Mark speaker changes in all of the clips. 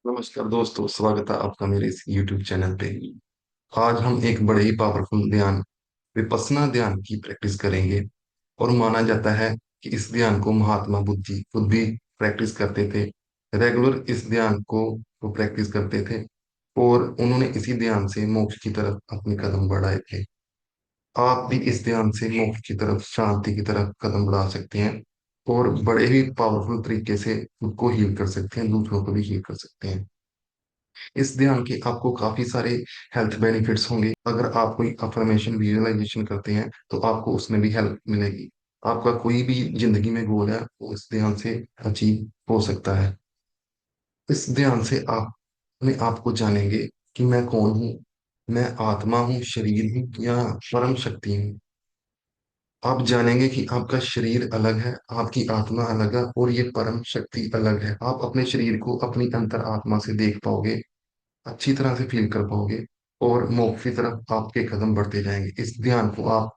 Speaker 1: नमस्कार दोस्तों, स्वागत है आपका मेरे इस YouTube चैनल पे। आज हम एक बड़े ही पावरफुल ध्यान विपश्यना ध्यान की प्रैक्टिस करेंगे। और माना जाता है कि इस ध्यान को महात्मा बुद्ध खुद भी प्रैक्टिस करते थे। रेगुलर इस ध्यान को वो प्रैक्टिस करते थे और उन्होंने इसी ध्यान से मोक्ष की तरफ अपने कदम बढ़ाए थे। आप भी इस ध्यान से मोक्ष की तरफ, शांति की तरफ कदम बढ़ा सकते हैं और बड़े ही पावरफुल तरीके से खुद को हील कर सकते हैं, दूसरों को भी हील कर सकते हैं। इस ध्यान के आपको काफी सारे हेल्थ बेनिफिट्स होंगे। अगर आप कोई अफर्मेशन विजुअलाइजेशन करते हैं तो आपको उसमें भी हेल्प मिलेगी। आपका कोई भी जिंदगी में गोल है वो इस ध्यान से अचीव हो सकता है। इस ध्यान से आप अपने आप को जानेंगे कि मैं कौन हूँ। मैं आत्मा हूँ, शरीर हूँ या परम शक्ति हूँ। आप जानेंगे कि आपका शरीर अलग है, आपकी आत्मा अलग है और ये परम शक्ति अलग है। आप अपने शरीर को अपनी अंतर आत्मा से देख पाओगे, अच्छी तरह से फील कर पाओगे और मोक्ष की तरफ आपके कदम बढ़ते जाएंगे। इस ध्यान को आप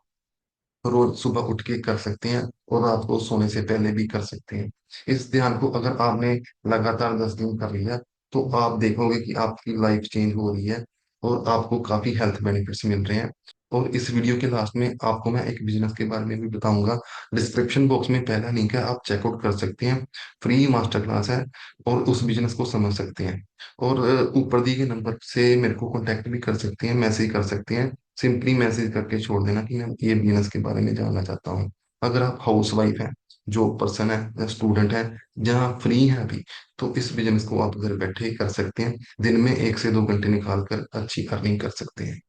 Speaker 1: रोज सुबह उठ के कर सकते हैं और रात को सोने से पहले भी कर सकते हैं। इस ध्यान को अगर आपने लगातार 10 दिन कर लिया तो आप देखोगे कि आपकी लाइफ चेंज हो रही है और आपको काफी हेल्थ बेनिफिट्स मिल रहे हैं। और इस वीडियो के लास्ट में आपको मैं एक बिजनेस के बारे में भी बताऊंगा। डिस्क्रिप्शन बॉक्स में पहला लिंक है, आप चेकआउट कर सकते हैं। फ्री मास्टर क्लास है और उस बिजनेस को समझ सकते हैं। और ऊपर दिए गए नंबर से मेरे को कांटेक्ट भी कर सकते हैं, मैसेज कर सकते हैं। सिंपली मैसेज करके छोड़ देना कि मैं ये बिजनेस के बारे में जानना चाहता हूँ। अगर आप हाउस वाइफ हैं, जॉब पर्सन है या स्टूडेंट है, जहाँ फ्री है अभी, तो इस बिजनेस को आप घर बैठे ही कर सकते हैं। दिन में 1 से 2 घंटे निकाल कर अच्छी अर्निंग कर सकते हैं।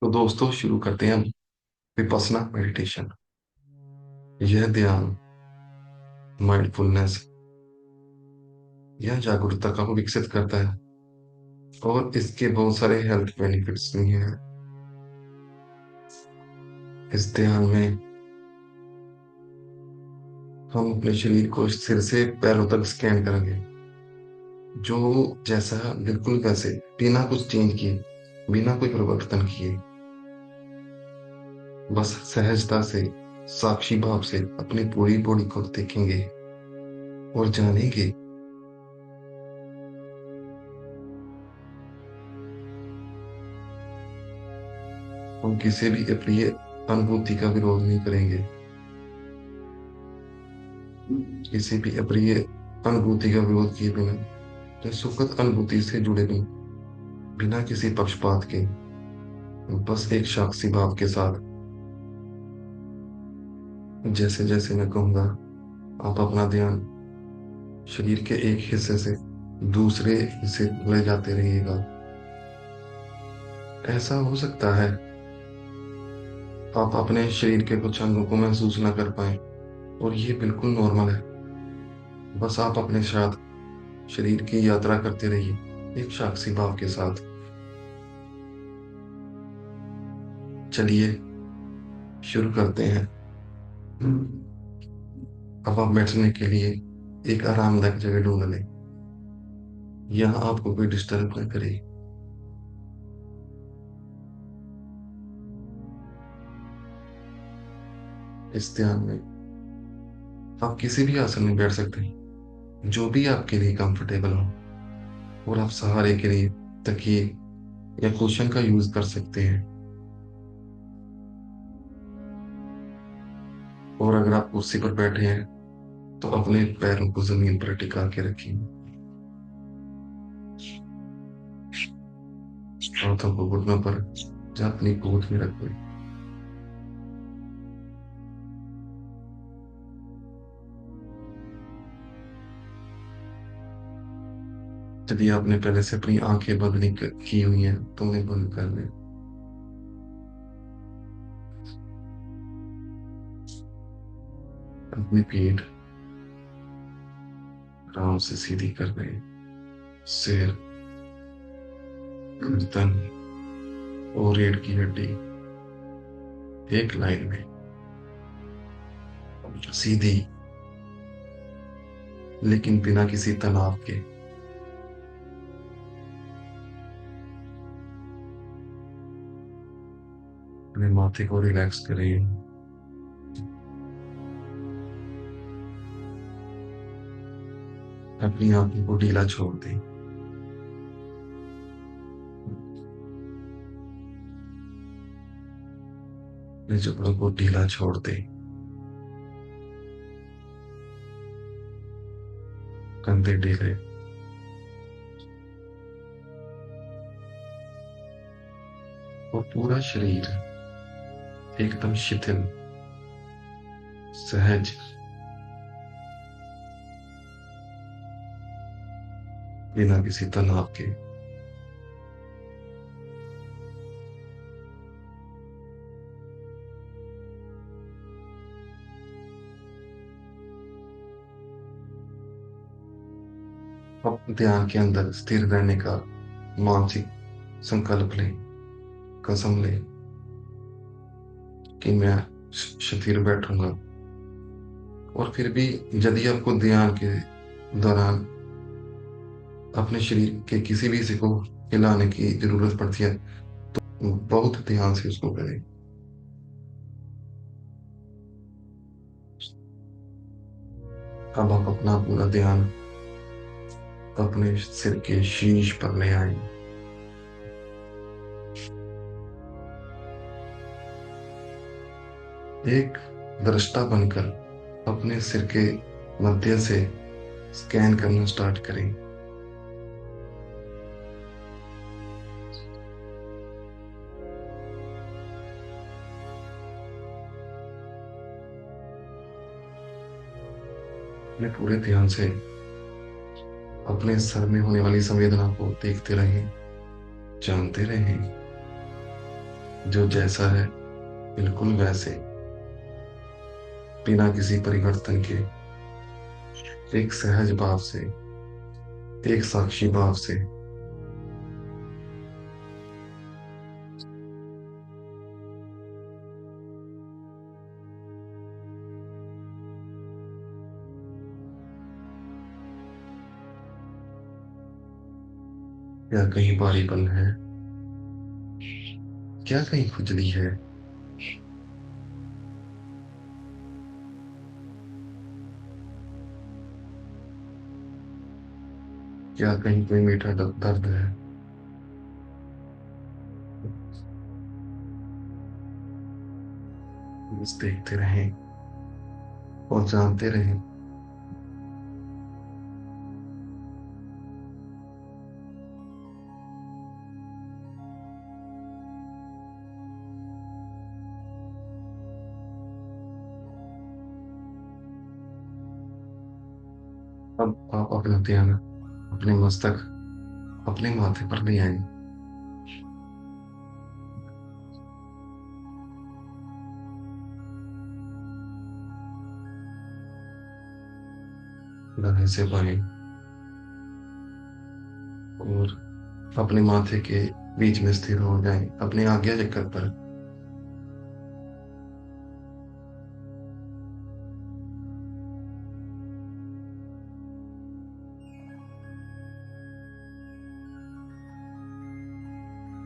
Speaker 1: तो दोस्तों, शुरू करते हैं हम विपश्यना मेडिटेशन। यह ध्यान माइंडफुलनेस या जागरूकता को विकसित करता है और इसके बहुत सारे हेल्थ बेनिफिट्स भी हैं। इस ध्यान में हम अपने शरीर को सिर से पैरों तक स्कैन करेंगे, जो जैसा है बिल्कुल वैसे, बिना कुछ चेंज किए, बिना कोई परिवर्तन किए। बस सहजता से, साक्षी भाव से अपनी पूरी बॉडी को देखेंगे और जानेंगे। हम किसी भी अप्रिय अनुभूति का विरोध नहीं करेंगे, किसी भी अप्रिय अनुभूति का विरोध किए बिना या सुखद अनुभूति से जुड़े बिना, बिना किसी पक्षपात के, बस एक साक्षी भाव के साथ। जैसे जैसे मैं कहूंगा, आप अपना ध्यान शरीर के एक हिस्से से दूसरे हिस्से ले जाते रहिएगा। ऐसा हो सकता है आप अपने शरीर के कुछ अंगों को महसूस ना कर पाए और ये बिल्कुल नॉर्मल है। बस आप अपने साथ शरीर की यात्रा करते रहिए, एक साक्षी भाव के साथ। चलिए शुरू करते हैं। अब आप बैठने के लिए एक आरामदायक जगह ढूंढ लें। यहाँ आपको कोई डिस्टर्ब न करे। इस ध्यान में आप किसी भी आसन में बैठ सकते हैं, जो भी आपके लिए कंफर्टेबल हो। और आप सहारे के लिए तकिए या कुशन का यूज कर सकते हैं। और अगर आप कुर्सी पर बैठे हैं तो अपने पैरों को जमीन पर टिका के रखिए। हाथों को घुटनों पर या अपनी गोद में रखें। यदि आपने पहले से अपनी आंखें बंद नहीं की हुई हैं तो उन्हें बंद कर लें। अपनी पीठ आराम से सीधी कर दें। सिर, गर्दन और रीढ़ की हड्डी एक लाइन में सीधी, लेकिन बिना किसी तनाव के। अपने माथे को रिलैक्स करें। अपनी आंखों को ढीला छोड़ दें। अपने जबड़ों को ढीला छोड़ दे। कंधे ढीले और पूरा शरीर एकदम शिथिल, सहज, बिना किसी तनाव के। अब ध्यान के अंदर स्थिर रहने का मानसिक संकल्प लें, कसम लें कि मैं स्थिर बैठूंगा। और फिर भी यदि आपको ध्यान के दौरान अपने शरीर के किसी भी हिस्से को हिलाने की जरूरत पड़ती है, बहुत ध्यान से उसको करें। अब आप अपना पूरा ध्यान अपने सिर के शीश पर ले आए। एक दृष्टा बनकर अपने सिर के मध्य से स्कैन करना स्टार्ट करें। अपने पूरे ध्यान से अपने सर में होने वाली संवेदना को देखते रहें, जानते रहें। जो जैसा है बिल्कुल वैसे, बिना किसी परिवर्तन के, एक सहज भाव से, एक साक्षी भाव से। क्या कहीं भारीपन है? क्या कहीं खुजली है? क्या कहीं कोई मीठा दर्द है? बस देखते रहें और जानते रहें। अब आप अपना ध्यान अपने मस्तक, अपने माथे पर ले आए। दाएं से बाएं और अपने माथे के बीच में स्थिर हो जाएं, अपने आज्ञा चक्र पर।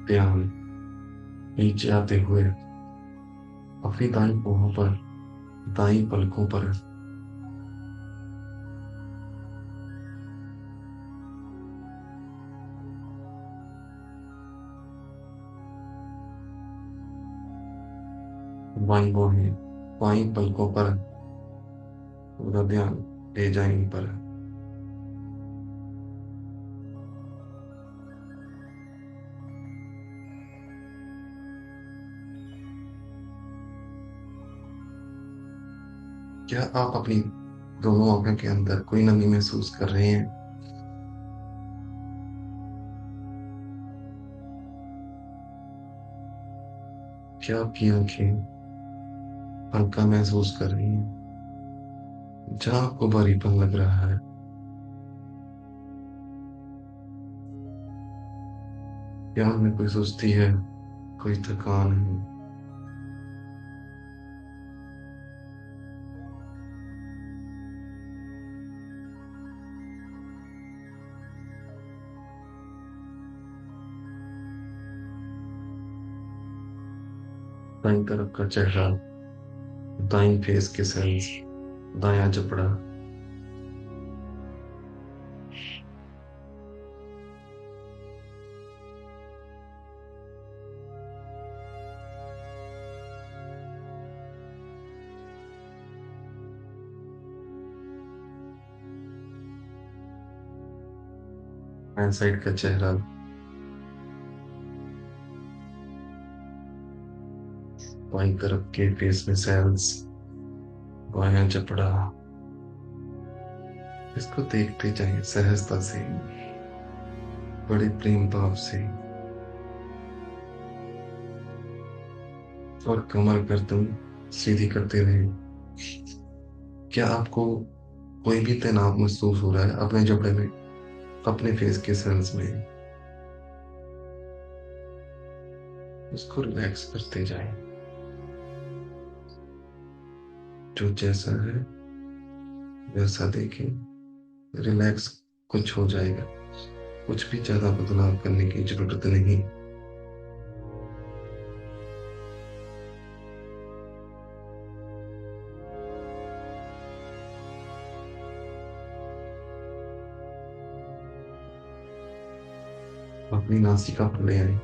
Speaker 1: ध्यान नीचे आते हुए अपनी दाईं बाहों पर, दाईं पलकों पर, बाईं बाहें, बाईं पलकों पर पूरा ध्यान ले जाएं ऊपर। क्या आप अपनी दोनों आंखों के अंदर कोई नमी महसूस कर रहे हैं? क्या आपकी आंखें हल्का महसूस कर रही हैं? जहाँ आपको भारीपन लग रहा है, क्या उनमें कोई सुस्ती है, कोई थकान है? दाईं तरफ का चेहरा, दाईं फेस के सेल्स, दायां जबड़ा, बाएं साइड का चेहरा, बाईं तरफ के फेस में सेल्स, बायां जबड़ा। इसको देखते जाइए सहजता से, बड़े प्रेम भाव से। और कमर गर्दन सीधी करते रहे। क्या आपको कोई भी तनाव महसूस हो रहा है अपने जबड़े में, अपने फेस के सेल्स में? उसको रिलैक्स करते जाएं। जो जैसा है वैसा देखें। रिलैक्स, कुछ हो जाएगा। कुछ भी ज्यादा बदलाव करने की जरूरत नहीं। अपनी नासिका पर ले आए।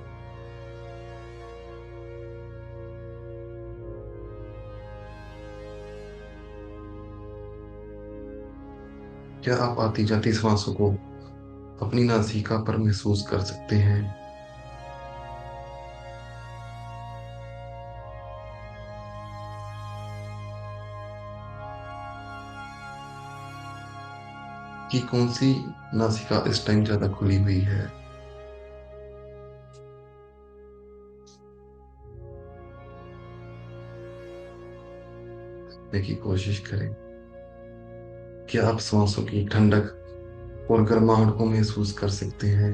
Speaker 1: क्या आप आती जाती सांसों को अपनी नासिका पर महसूस कर सकते हैं? कि कौन सी नासिका इस टाइम ज्यादा खुली हुई है? देखिए, कोशिश करें। क्या आप सांसों की ठंडक और गर्माहट को महसूस कर सकते हैं?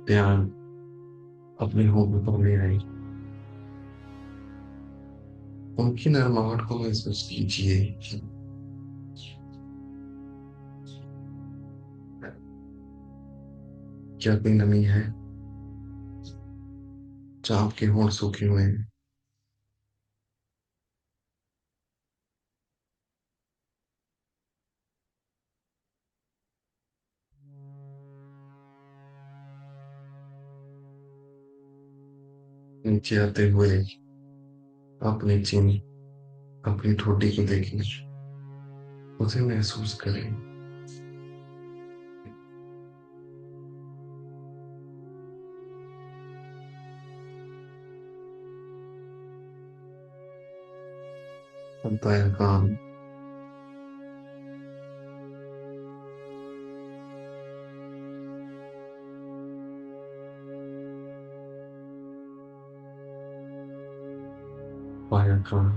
Speaker 1: ध्यान अपने होठों पर ले आए। उनकी नरमाहट को महसूस कीजिए। क्या कोई नमी है जहाँ आपके होंठ सूखे हुए हैं? नीचे आते हुए अपने चिन, अपनी ठोड़ी को देखें, उसे महसूस करें। दायां कान, बायां कान,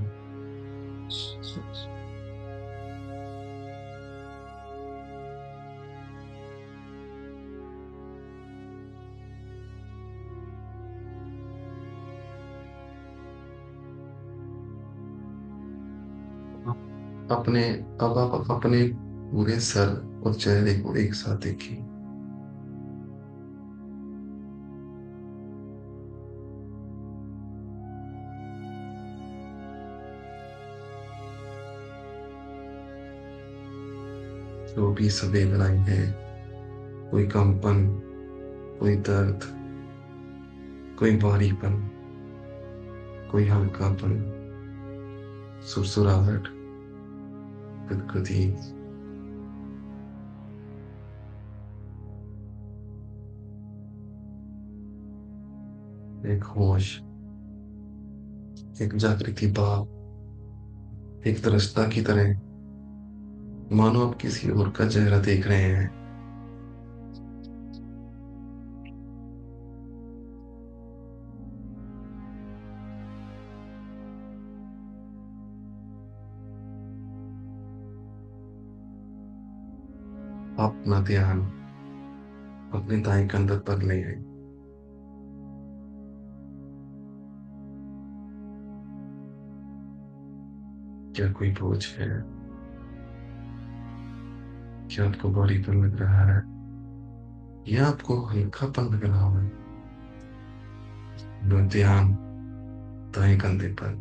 Speaker 1: अपने अब आप अपने पूरे सर और चेहरे को एक साथ देखें। जो भी संवेदनाएं हैं, कोई कंपन, कोई दर्द, कोई भारीपन, कोई हल्कापन, सुरसुराहट, गुदगुदी, एक होश, एक जागृति भाव, एक दृष्टा की तरह, मानो आप किसी और का चेहरा देख रहे हैं। आप अपना ध्यान अपने दाएं कंधे पर ले आए। क्या कोई बोझ है? क्या आपको भारीपन लग रहा है या आपको हल्कापन लग रहा है? अपना ध्यान दाएं कंधे पर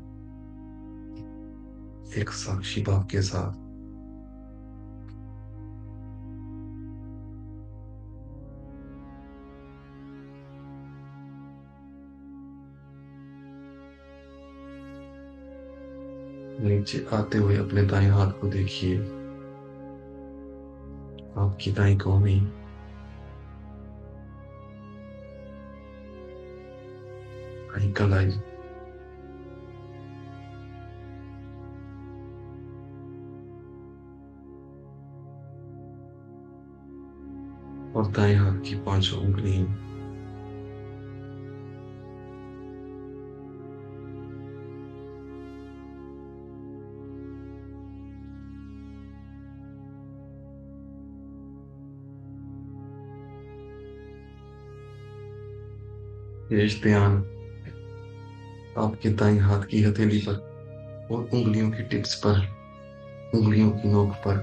Speaker 1: एक साक्षी भाव के साथ नीचे आते हुए अपने दाएं हाथ को देखिए। आपकी दाईं कौहनी, दाईं कलाई, और दाएं हाथ की पांचों उंगलियां। शेष ध्यान आपके दाएं हाथ की हथेली पर और उंगलियों की टिप्स पर, उंगलियों की नोक पर।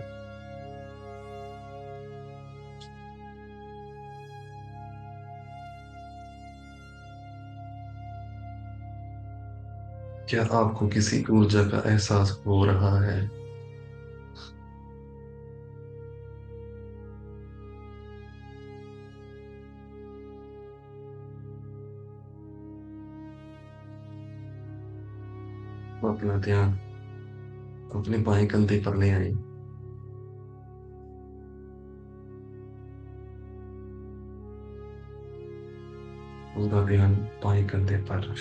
Speaker 1: क्या आपको किसी ऊर्जा का एहसास हो रहा है? अपना ध्यान अपने बाएं कंधे पर ले आए। पूरा ध्यान बाएं कंधे पर।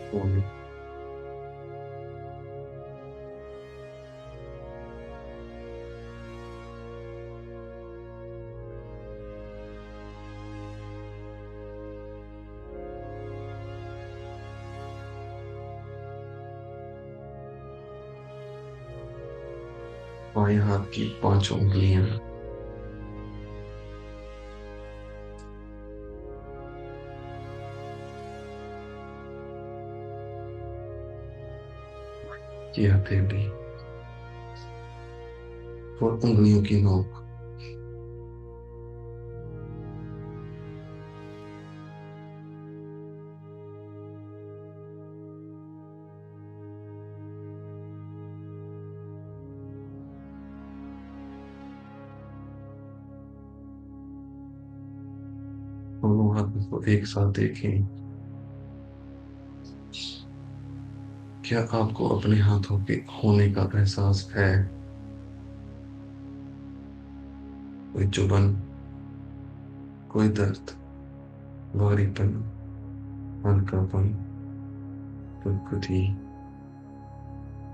Speaker 1: और बाएं हाथ की पांचों उंगलियां, की हथेली और उंगलियों की नोक। दोनों हाथों को एक साथ देखें। क्या आपको अपने हाथों के होने का एहसास है? कोई चुभन, कोई दर्द, भारीपन, हल्कापन, गुदगुदी,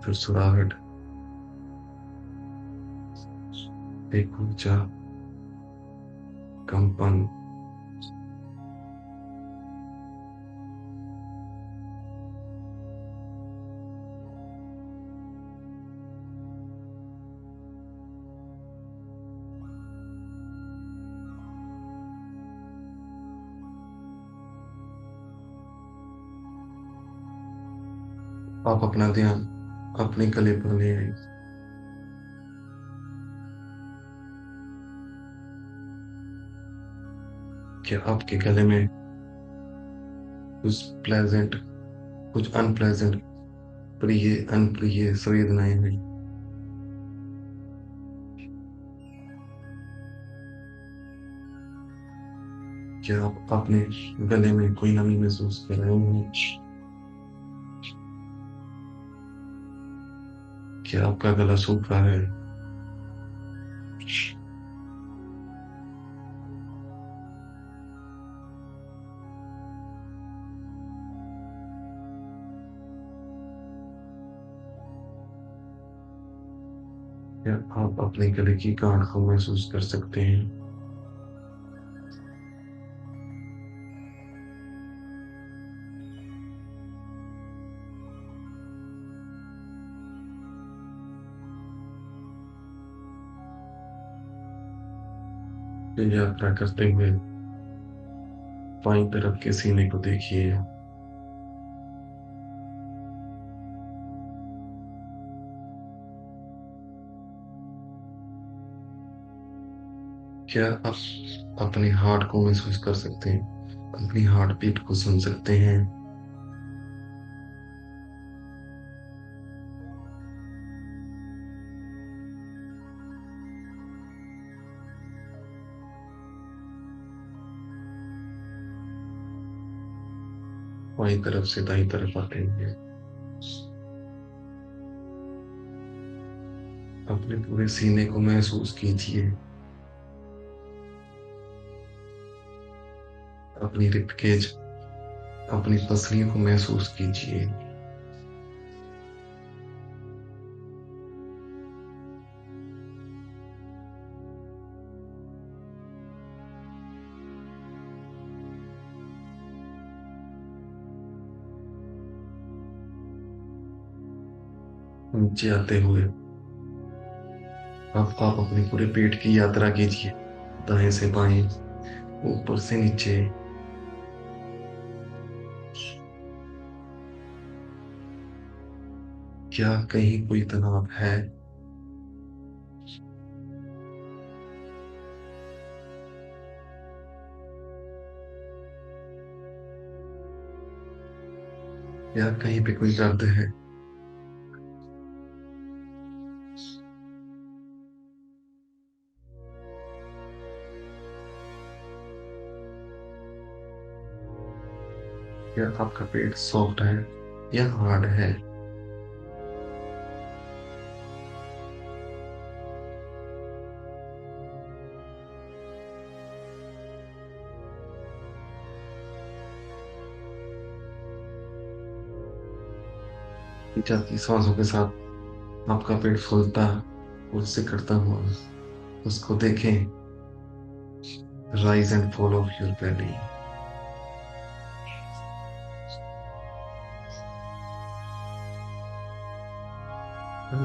Speaker 1: सुसुराहट, एक ऊर्जा, कंपन। आप अपना ध्यान अपने गले पर ले आए। क्या आपके गले में कुछ प्लेजेंट, कुछ अनप्लेजेंट, प्रिय अनप्रिय संवेदनाएं हैं? क्या आप अपने गले में कोई नमी महसूस कर रहे हैं? क्या आपका गला सूख रहा है? क्या आप अपने गले की गांठ को महसूस कर सकते हैं? फिर यात्रा करते हुए बाईं तरफ के सीने को देखिए। क्या आप अपने हार्ट को महसूस कर सकते हैं? अपनी हार्ट बीट को सुन सकते हैं? बाई तरफ से दाई तरफ आते हैं। अपने पूरे सीने को महसूस कीजिए। अपनी रिब केज, अपनी पसलियों को महसूस कीजिए। नीचे आते हुए अब आप अपने पूरे पेट की यात्रा कीजिए। दाएं से बाएं, ऊपर से नीचे। क्या कहीं कोई तनाव है? या कहीं पे कोई दर्द है? या आपका पेट सॉफ्ट है या हार्ड है? जाती सांसों के साथ आपका पेट फूलता और सिकुड़ता हुआ, उसको देखें। Rise and fall of your belly।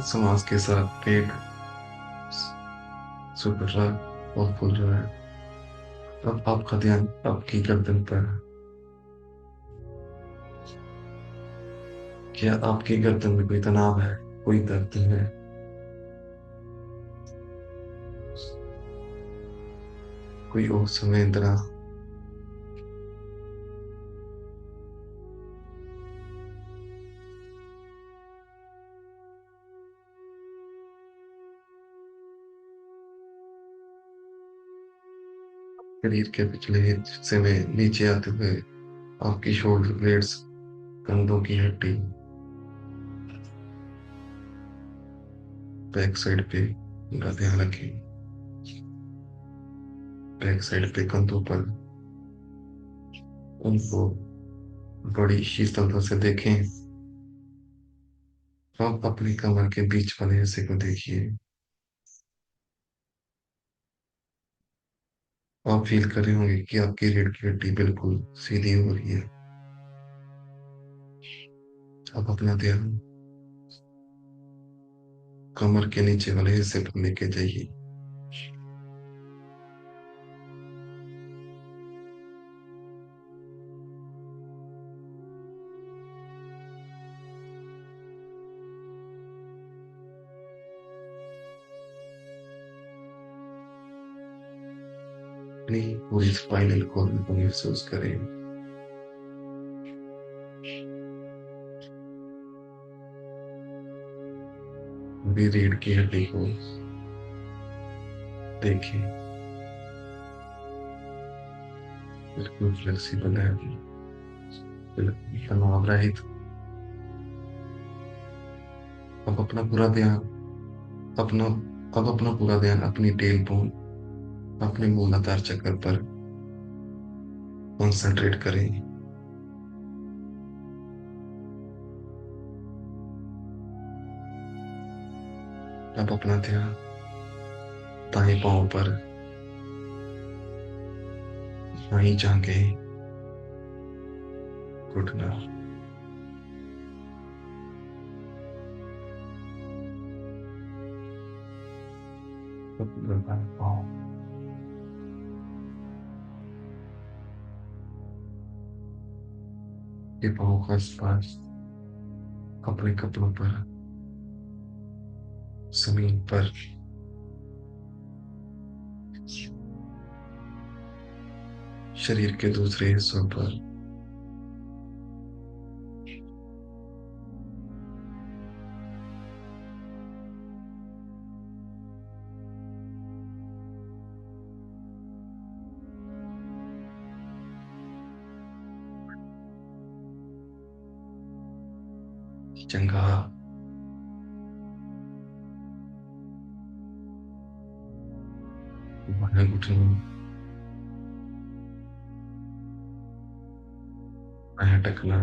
Speaker 1: सांस के साथ पेट सिकुड़ रहा और फूल रहा है। अब आपका ध्यान आपकी गर्दन पर। क्या आपकी गर्दन में कोई तनाव है, कोई दर्द है? कोई और संवेदना? शरीर के पिछले हिस्से में नीचे आते हुए आपकी शोल्डर ब्लेड्स, कंधों की हड्डी, बैक साइड पे पूरा ध्यान रखें। बैक साइड पे कंधों पर, उनको बड़ी शीतलता से देखें। आप अपनी कमर के बीच वाले हिस्से को देखिए। आप फील कर रहे होंगे कि आपकी रीढ़ की हड्डी बिल्कुल सीधी हो रही है। आप अपना ध्यान कमर के नीचे वाले हिस्से पर लेके जाइए। अपनी पूरी स्पाइनल कॉर्ड को महसूस करें। पूरी रीढ़ की हड्डी को देखें, बिल्कुल फ्लेक्सिबल है, बिल्कुल तनाव रहित। अब अपना पूरा ध्यान अपना अब अपना पूरा ध्यान अपनी टेल बोन, अपने मूलाधार चक्र पर कंसंट्रेट करें। अब अपना ध्यान दाएं पांव पर, बाईं जांघें, घुटना, अपना दाएं पांव, ये पांव का स्पर्श अपने कपड़ों पर, जमीन पर, शरीर के दूसरे हिस्सों पर। जंघा, बाएं घुटने, बायां टखना,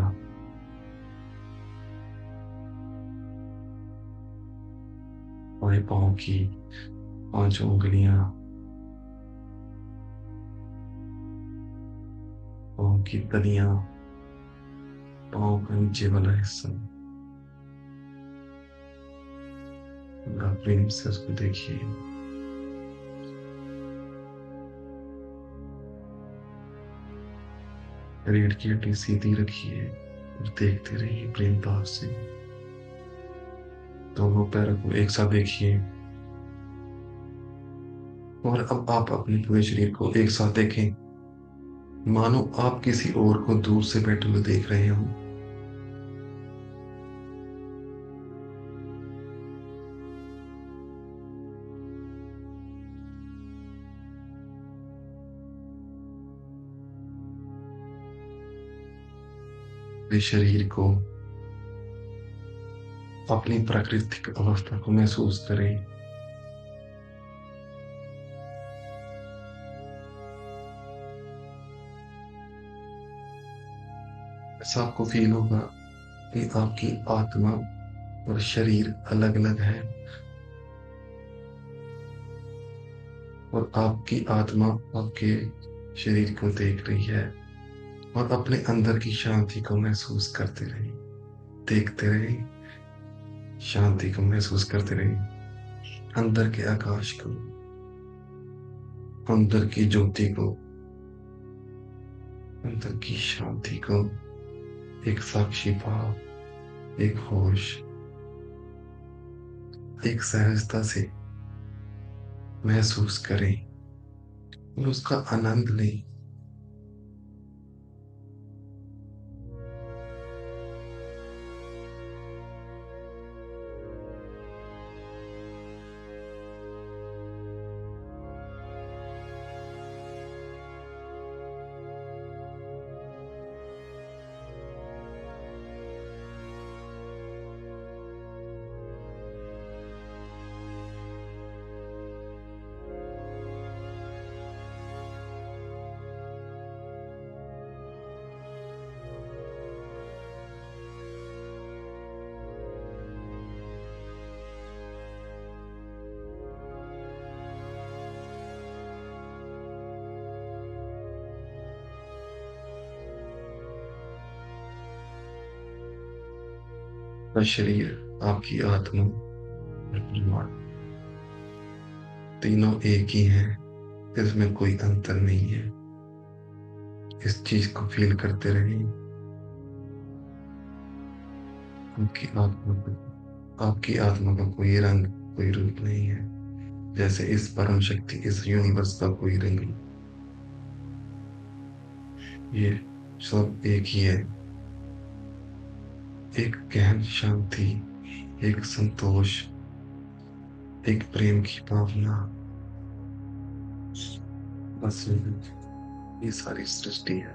Speaker 1: बाएं पाँव की 5 उंगलियां, पाँव की तलियां, पाँव का नीचे वाला हिस्सा। बड़ा प्रेम से उसको देखिए। रीढ़ की हड्डी सीधी रखिए और देखते रहिए प्रेम भाव से। दोनों पैरों को एक साथ देखिए और अब आप अपने पूरे शरीर को एक साथ देखें, मानो आप किसी और को दूर से बैठे हुए देख रहे हो। अपने शरीर को, अपनी प्राकृतिक अवस्था को महसूस करें। ऐसा आपको फील होगा कि आपकी आत्मा और शरीर अलग अलग है और आपकी आत्मा आपके शरीर को देख रही है और अपने अंदर की शांति को महसूस करते रहे, देखते रहे, शांति को महसूस करते रहे, अंदर के आकाश को, अंदर की ज्योति को, अंदर की शांति को, एक साक्षी भाव, एक होश, एक सहजता से महसूस करें और उसका आनंद लें। आपका शरीर, आपकी आत्मा और परमात्मा तीनों एक ही हैं, इसमें कोई अंतर नहीं है। इस चीज को फील करते रहें। आपकी आत्मा का कोई रंग, कोई रूप नहीं है, जैसे इस परम शक्ति, इस यूनिवर्स का कोई रंग नहीं। ये सब एक ही है। एक गहन शांति, एक संतोष, एक प्रेम की भावना, बस ये सारी सृष्टि है।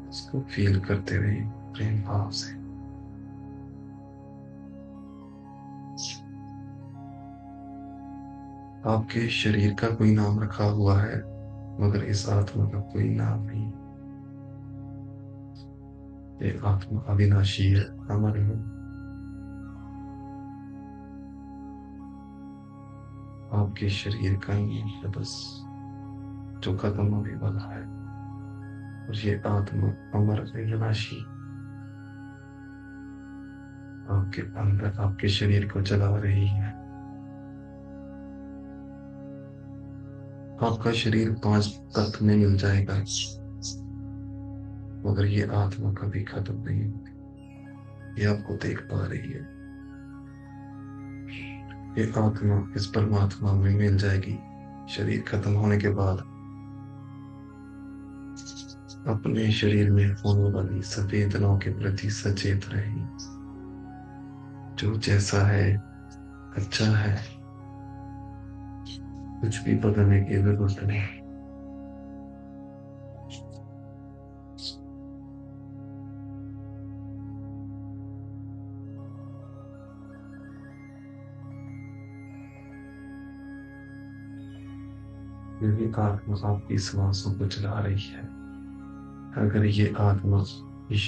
Speaker 1: इसको फील करते रहे प्रेम भाव से। आपके शरीर का कोई नाम रखा हुआ है, मगर इस आत्मा का कोई नाम नहीं। ये आत्मा अविनाशी है, अमर है। आपके शरीर का नाम है बस, जो खत्म होने वाला है, और ये आत्मा अमर अविनाशी आपके अंदर, आपके शरीर को जला रही है। आपका शरीर 5 तत्व में मिल जाएगा, मगर ये आत्मा कभी खत्म नहीं होगी। ये आपको देख पा रही है। ये आत्मा इस परमात्मा में मिल जाएगी शरीर खत्म होने के बाद। अपने शरीर में होने वाली संवेदनाओं के प्रति सचेत रहें। जो जैसा है अच्छा है, कुछ भी बदलने की जरूरत नहीं। यही आत्मा आपकी सांसों को चला रही है। अगर ये आत्मा इस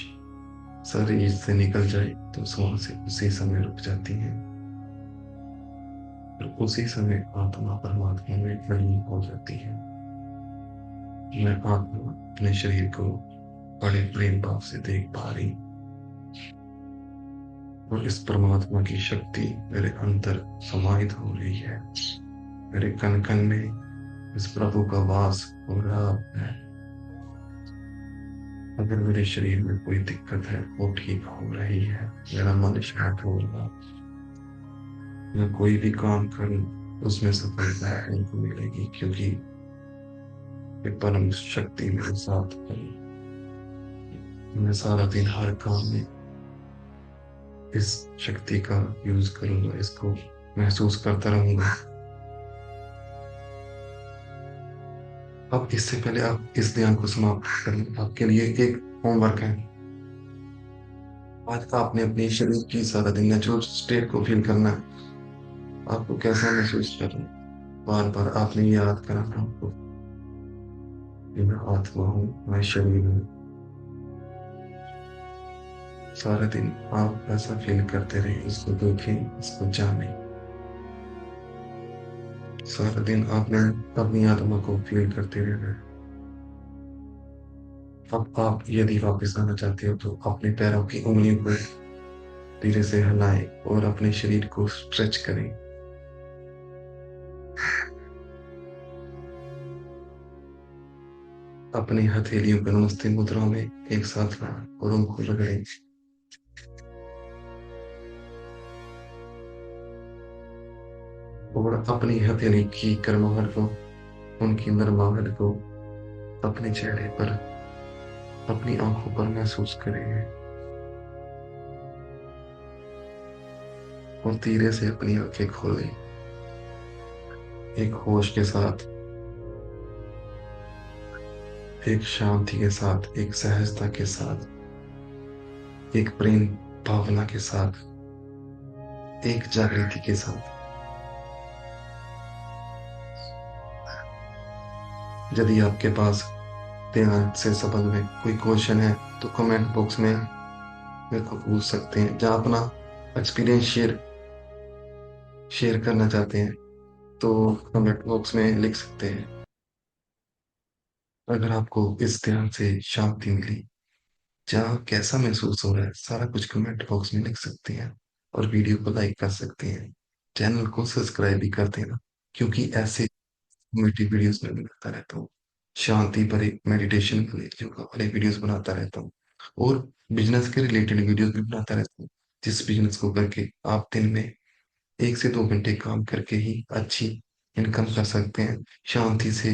Speaker 1: शरीर से निकल जाए तो सांसें उसी समय रुक जाती हैं और उसी समय आत्मा परमात्मा में विलीन हो जाती है। मैं आत्मा अपने शरीर को बड़े प्रेम भाव से देख पा रही, और इस परमात्मा की शक्ति मेरे अंदर समाहित हो रही है। मेरे कण कण में इस प्रभु का वास हो रहा है। अगर मेरे शरीर में कोई दिक्कत है वो ठीक हो रही है। मेरा मन शांत हो रहा है। मैं कोई भी काम करूं उसमें सफलता नहीं को मिलेगी, क्योंकि ये परम शक्ति मेरे साथ है। मैं सारा दिन हर काम में इस शक्ति का यूज करूंगा, इसको महसूस करता रहूंगा। अब इससे पहले आप इस ध्यान को समाप्त करें, आपके लिए एक होमवर्क है। आज आपने अपने शरीर की सारा दिन नेचुरल स्टेट को फील करना है। आपको कैसा महसूस कर रहे हैं, बार बार आपने याद कराना आपको कि मैं आत्मा हूँ, मैं शरीर हूँ। सारा दिन आप ऐसा फील करते रहे, इसको देखें, इसको जानें। सारा दिन आपने अपनी आत्मा को फील करते रहना है। अब आप यदि वापस आना चाहते हो तो अपने पैरों की उंगलियों को धीरे से हिलाएं और अपने शरीर को स्ट्रेच करें। अपनी हथेलियों को नमस्ते मुद्रा में एक साथ लाएं और उनको रगड़ें। और अपनी हथेली की गर्माहट को, उनकी नरमाहट को अपने चेहरे पर, अपनी आंखों पर महसूस करें। और धीरे से अपनी आंखें खोलें, एक होश के साथ, एक शांति के साथ, एक सहजता के साथ, एक प्रेम भावना के साथ, एक जागृति के साथ। यदि आपके पास ध्यान से संबंध में कोई क्वेश्चन है तो कमेंट बॉक्स में मेरे को पूछ सकते हैं। जहाँ अपना एक्सपीरियंस शेयर करना चाहते हैं तो कमेंट बॉक्स में लिख सकते हैं। अगर आपको इस ध्यान से शांति मिली, जहाँ कैसा महसूस हो रहा है, सारा कुछ कमेंट बॉक्स में लिख सकते हैं और वीडियो को लाइक कर सकते हैं। चैनल को सब्सक्राइब भी कर देना, क्योंकि ऐसे मोटिव वीडियोस में बनाता रहता हूँ। शांति भरे मेडिटेशन वाले योगा वाले वीडियोस बनाता रहता हूँ, और बिजनेस के रिलेटेड वीडियोस भी बनाता रहता हूँ, जिस बिजनेस को करके आप दिन में 1 से 2 घंटे काम करके ही अच्छी इनकम कर सकते हैं। शांति से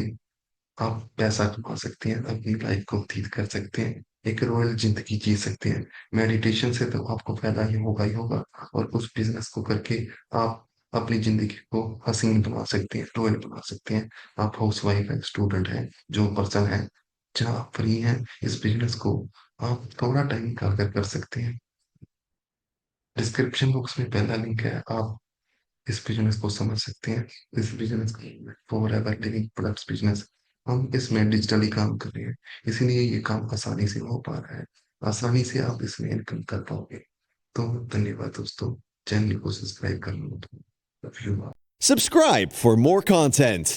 Speaker 1: आप पैसा कमा सकते हैं, अपनी लाइफ को व्यतीत कर सकते हैं, एक रॉयल जिंदगी जी सकते हैं। मेडिटेशन से तो आपको फायदा ही होगा, और उस बिजनेस को करके आप अपनी जिंदगी को हसीन बना सकते हैं, रॉयल बना सकते हैं। आप हाउस वाइफ है, स्टूडेंट है, जो पर्सन है, जहाँ आप फ्री हैं, इस बिजनेस को आप थोड़ा टाइम निकाल कर सकते हैं। डिस्क्रिप्शन बॉक्स में पहला लिंक है, आप इस बिजनेस को समझ सकते हैं। इस बिजनेस को for ever living products business, हम इसमें डिजिटली काम कर रहे हैं, इसीलिए ये काम आसानी से हो पा रहा है। आसानी से आप इसमें इनकम कर पाओगे। तो धन्यवाद दोस्तों, चैनल को सब्सक्राइब करना मत भूलिए।
Speaker 2: Subscribe for more content.